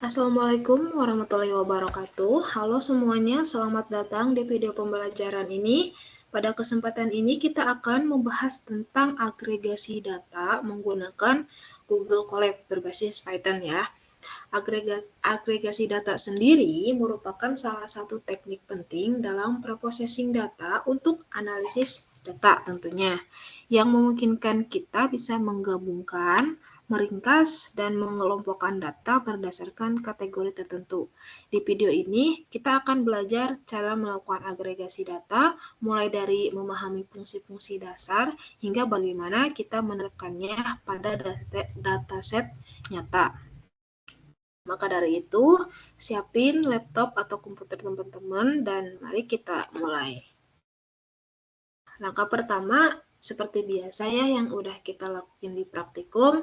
Assalamualaikum warahmatullahi wabarakatuh. Halo semuanya, selamat datang di video pembelajaran ini. Pada kesempatan ini kita akan membahas tentang agregasi data menggunakan Google Colab berbasis Python ya. Agregasi data sendiri merupakan salah satu teknik penting dalam preprocessing data untuk analisis data tentunya, yang memungkinkan kita bisa menggabungkan, meringkas, dan mengelompokkan data berdasarkan kategori tertentu. Di video ini, kita akan belajar cara melakukan agregasi data, mulai dari memahami fungsi-fungsi dasar, hingga bagaimana kita menerapkannya pada dataset nyata. Maka dari itu, siapin laptop atau komputer teman-teman dan mari kita mulai. Langkah pertama, seperti biasa ya yang udah kita lakuin di praktikum,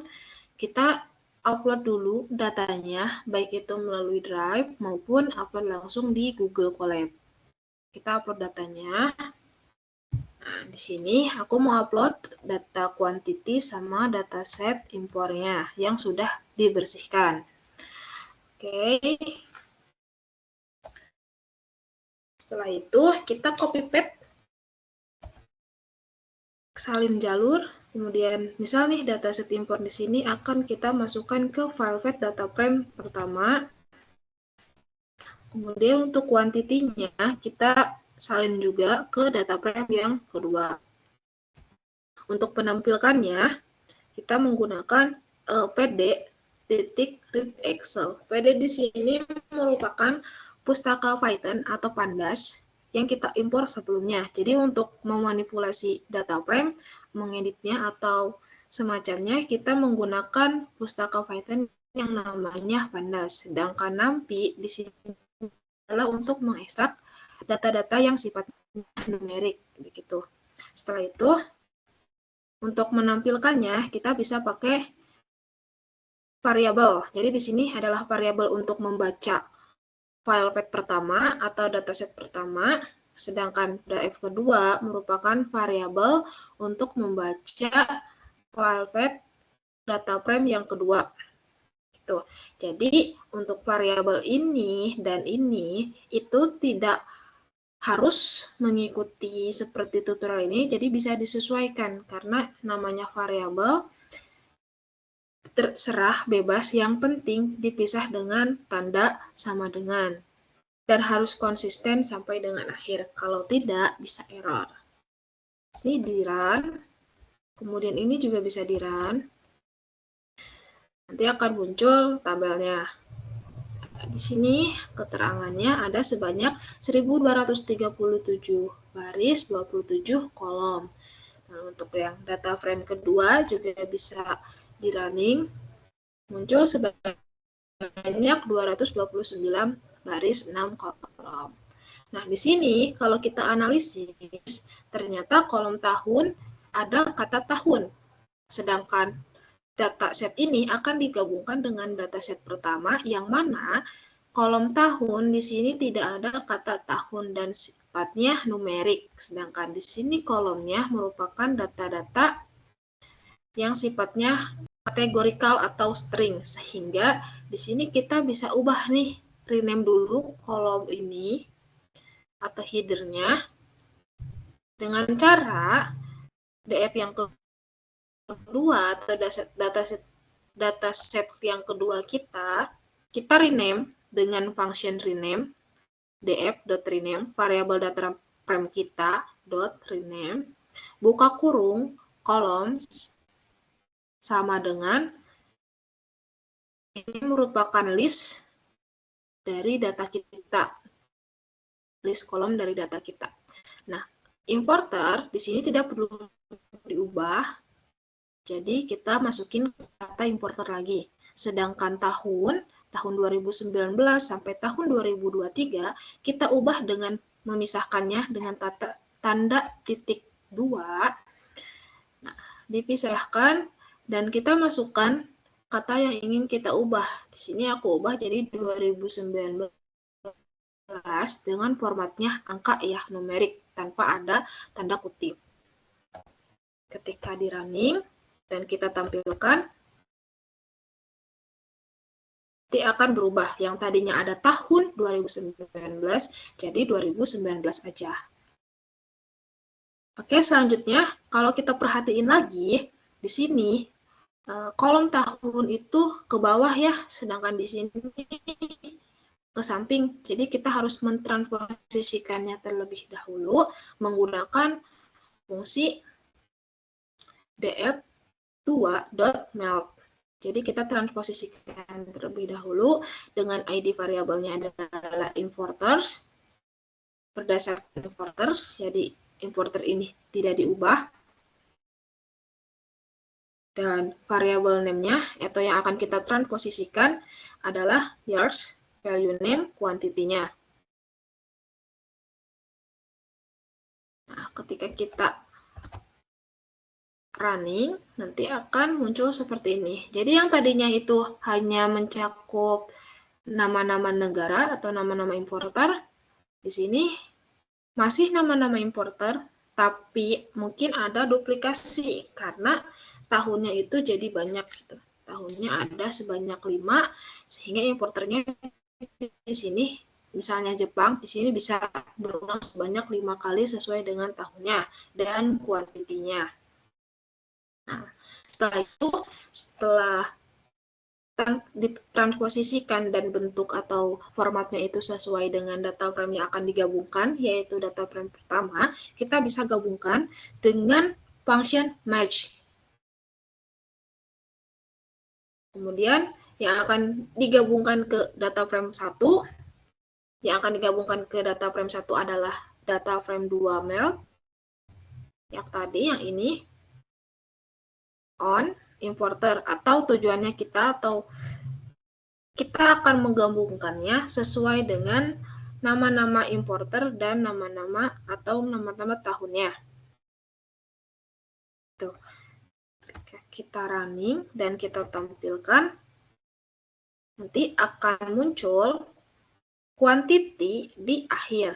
kita upload dulu datanya, baik itu melalui Drive maupun upload langsung di Google Colab. Kita upload datanya. Nah, di sini aku mau upload data quantity sama dataset impornya yang sudah dibersihkan. Oke. Setelah itu kita copy paste, salin jalur, kemudian misal nih dataset import di sini akan kita masukkan ke file path data frame pertama. Kemudian untuk kuantitinya kita salin juga ke data frame yang kedua. Untuk penampilkannya kita menggunakan pd.read Excel. PD di sini merupakan pustaka Python atau Pandas yang kita impor sebelumnya. Jadi untuk memanipulasi data frame, mengeditnya atau semacamnya, kita menggunakan pustaka Python yang namanya Pandas. Sedangkan NumPy di sini adalah untuk mengekstrak data-data yang sifatnya numerik begitu. Setelah itu, untuk menampilkannya kita bisa pakai variabel. Jadi di sini adalah variabel untuk membaca file path pertama atau dataset pertama, sedangkan df kedua merupakan variabel untuk membaca file path data frame yang kedua. Gitu. Jadi untuk variabel ini dan ini itu tidak harus mengikuti seperti tutorial ini, jadi bisa disesuaikan karena namanya variabel terserah bebas, yang penting dipisah dengan tanda sama dengan. Dan harus konsisten sampai dengan akhir. Kalau tidak, bisa error. Ini di run. Kemudian ini juga bisa di run. Nanti akan muncul tabelnya. Di sini keterangannya ada sebanyak 1237 baris, 27 kolom. Nah, untuk yang data frame kedua juga bisa di running. Muncul sebanyak 229 baris, 6 kolom. Nah, di sini kalau kita analisis, ternyata kolom tahun ada kata tahun. Sedangkan dataset ini akan digabungkan dengan dataset pertama yang mana kolom tahun di sini tidak ada kata tahun dan sifatnya numerik. Sedangkan di sini kolomnya merupakan data-data yang sifatnya kategorikal atau string, sehingga di sini kita bisa ubah nih, rename dulu kolom ini atau headernya dengan cara df yang kedua atau dataset yang kedua kita rename dengan function rename df.rename variabel data frame kita .rename buka kurung kolom sama dengan ini merupakan list dari data kita, list kolom dari data kita. Nah, importer di sini tidak perlu diubah, jadi kita masukin kata importer lagi. Sedangkan tahun 2019 sampai tahun 2023 kita ubah dengan memisahkannya dengan tanda titik 2. Nah, dipisahkan dan kita masukkan kata yang ingin kita ubah. Di sini aku ubah jadi 2019 dengan formatnya angka ya, numerik tanpa ada tanda kutip. Ketika di running dan kita tampilkan, nanti akan berubah. Yang tadinya ada tahun 2019 jadi 2019 aja. Oke, selanjutnya kalau kita perhatiin lagi di sini kolom tahun itu ke bawah ya, sedangkan di sini ke samping. Jadi kita harus mentransposisikannya terlebih dahulu menggunakan fungsi df2.melt. Jadi kita transposisikan terlebih dahulu dengan ID variabelnya adalah importers. Berdasarkan importers, jadi importer ini tidak diubah. Dan variabel name-nya atau yang akan kita transposisikan adalah years, value name, quantity-nya. Nah, ketika kita running, nanti akan muncul seperti ini. Jadi yang tadinya itu hanya mencakup nama-nama negara atau nama-nama importer, di sini masih nama-nama importer, tapi mungkin ada duplikasi karena tahunnya itu jadi banyak gitu. Tahunnya ada sebanyak 5, sehingga importernya di sini misalnya Jepang, di sini bisa berulang sebanyak 5 kali sesuai dengan tahunnya dan kuantitinya. Nah, setelah ditransposisikan dan bentuk atau formatnya itu sesuai dengan data frame yang akan digabungkan, yaitu data frame pertama, kita bisa gabungkan dengan function merge. Kemudian yang akan digabungkan ke data frame 1, yang akan digabungkan ke data frame 1 adalah data frame 2 melt. Yang tadi, yang ini on importer, atau tujuannya kita akan menggabungkannya sesuai dengan nama-nama importer dan nama-nama atau nama-nama tahunnya. Tuh. Kita running dan kita tampilkan, nanti akan muncul quantity di akhir.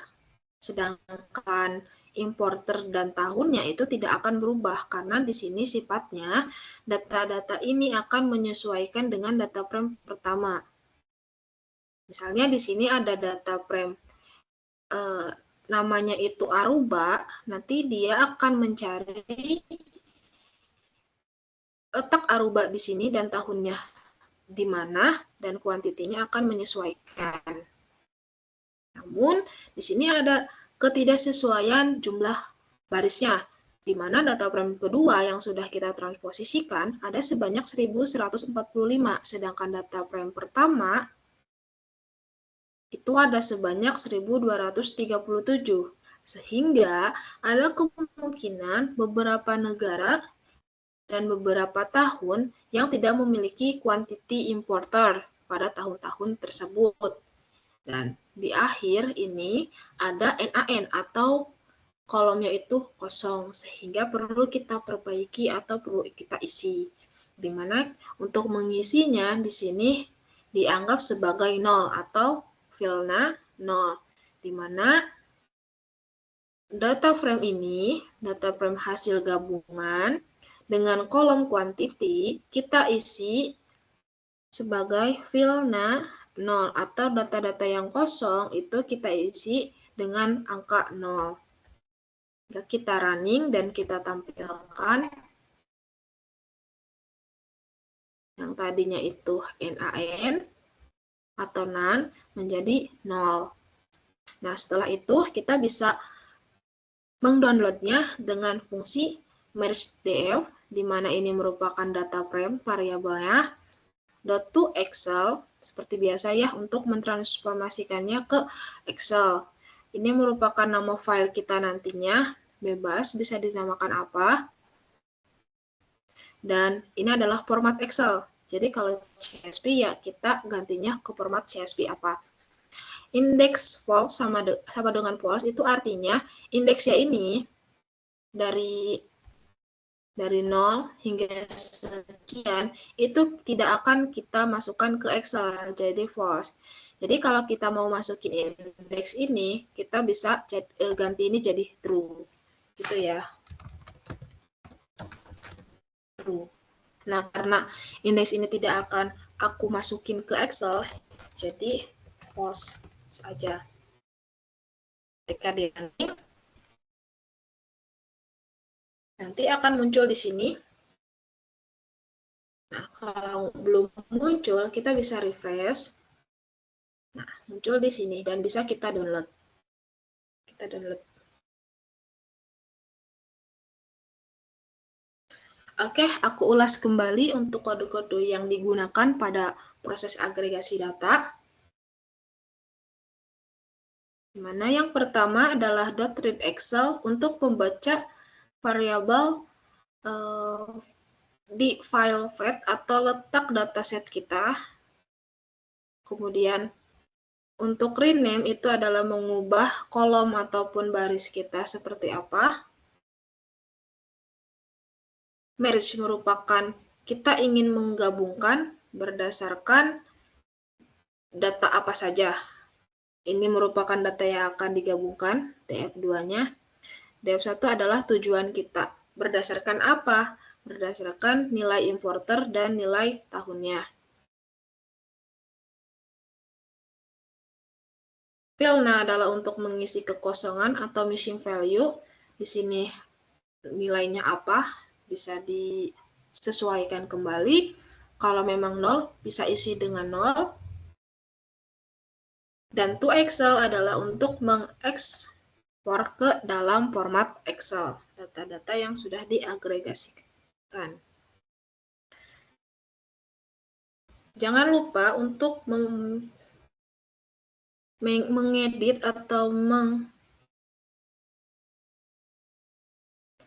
Sedangkan importer dan tahunnya itu tidak akan berubah karena di sini sifatnya data-data ini akan menyesuaikan dengan data frame pertama. Misalnya di sini ada data frame namanya itu Aruba, nanti dia akan mencari letak Aruba di sini dan tahunnya di mana dan kuantitinya akan menyesuaikan. Namun di sini ada ketidaksesuaian jumlah barisnya, di mana data frame kedua yang sudah kita transposisikan ada sebanyak 1145, sedangkan data frame pertama itu ada sebanyak 1237. Sehingga ada kemungkinan beberapa negara dan beberapa tahun yang tidak memiliki quantity importer pada tahun-tahun tersebut. Dan di akhir ini ada NaN atau kolomnya itu kosong, sehingga perlu kita perbaiki atau perlu kita isi. Di mana untuk mengisinya di sini dianggap sebagai 0 atau filenya 0. Di mana data frame ini, data frame hasil gabungan dengan kolom quantity kita isi sebagai filenya 0 atau data-data yang kosong itu kita isi dengan angka 0. Kita running dan kita tampilkan yang tadinya itu NaN atau none menjadi 0. Nah, setelah itu kita bisa mengdownloadnya dengan fungsi merge.df, di mana ini merupakan data frame variabelnya .to Excel, seperti biasa ya, untuk mentransformasikannya ke Excel. Ini merupakan nama file kita nantinya, bebas, bisa dinamakan apa. Dan ini adalah format Excel. Jadi kalau CSV ya kita gantinya ke format CSV apa. Indeks false sama dengan false itu artinya indeksnya ini dari 0 hingga sekian itu tidak akan kita masukkan ke Excel, jadi false. Jadi kalau kita mau masukin indeks ini, kita bisa ganti ini jadi true, gitu ya. True. Nah, karena indeks ini tidak akan aku masukin ke Excel, jadi false saja. Ketika di running, nanti akan muncul di sini. Nah, kalau belum muncul, kita bisa refresh. Nah, muncul di sini dan bisa kita download. Kita download. Oke, aku ulas kembali untuk kode-kode yang digunakan pada proses agregasi data. Dimana yang pertama adalah .read Excel untuk membaca variabel di file fat atau letak dataset kita. Kemudian untuk rename itu adalah mengubah kolom ataupun baris kita seperti apa. Merge merupakan kita ingin menggabungkan berdasarkan data apa saja. Ini merupakan data yang akan digabungkan, DF2-nya. DF1 adalah tujuan kita. Berdasarkan apa? Berdasarkan nilai importer dan nilai tahunnya. Fill-nya adalah untuk mengisi kekosongan atau missing value. Di sini nilainya apa? Bisa disesuaikan kembali. Kalau memang 0, bisa isi dengan 0. Dan to Excel adalah untuk mengekspor ke dalam format Excel. Data-data yang sudah diagregasikan. Jangan lupa untuk mengedit atau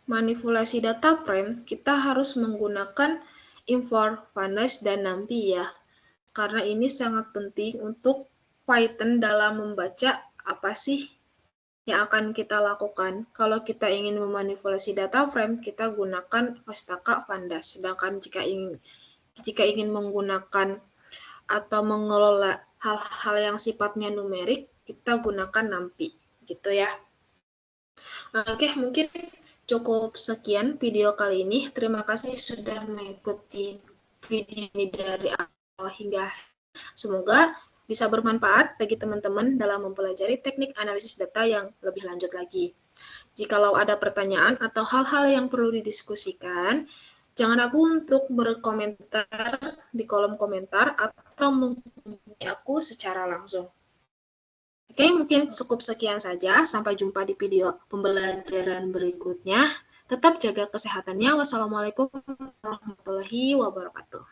manipulasi data frame, kita harus menggunakan import, vanes, dan numpy ya. Karena ini sangat penting untuk Python dalam membaca apa sih yang akan kita lakukan. Kalau kita ingin memanipulasi data frame, kita gunakan Vastaka Pandas. Sedangkan jika ingin menggunakan atau mengelola hal-hal yang sifatnya numerik, kita gunakan numpy. Gitu ya. Oke, mungkin cukup sekian video kali ini. Terima kasih sudah mengikuti video ini dari awal hingga akhir. Semoga bisa bermanfaat bagi teman-teman dalam mempelajari teknik analisis data yang lebih lanjut lagi. Jikalau ada pertanyaan atau hal-hal yang perlu didiskusikan, jangan ragu untuk berkomentar di kolom komentar atau menghubungi aku secara langsung. Oke, mungkin cukup sekian saja. Sampai jumpa di video pembelajaran berikutnya. Tetap jaga kesehatannya. Wassalamualaikum warahmatullahi wabarakatuh.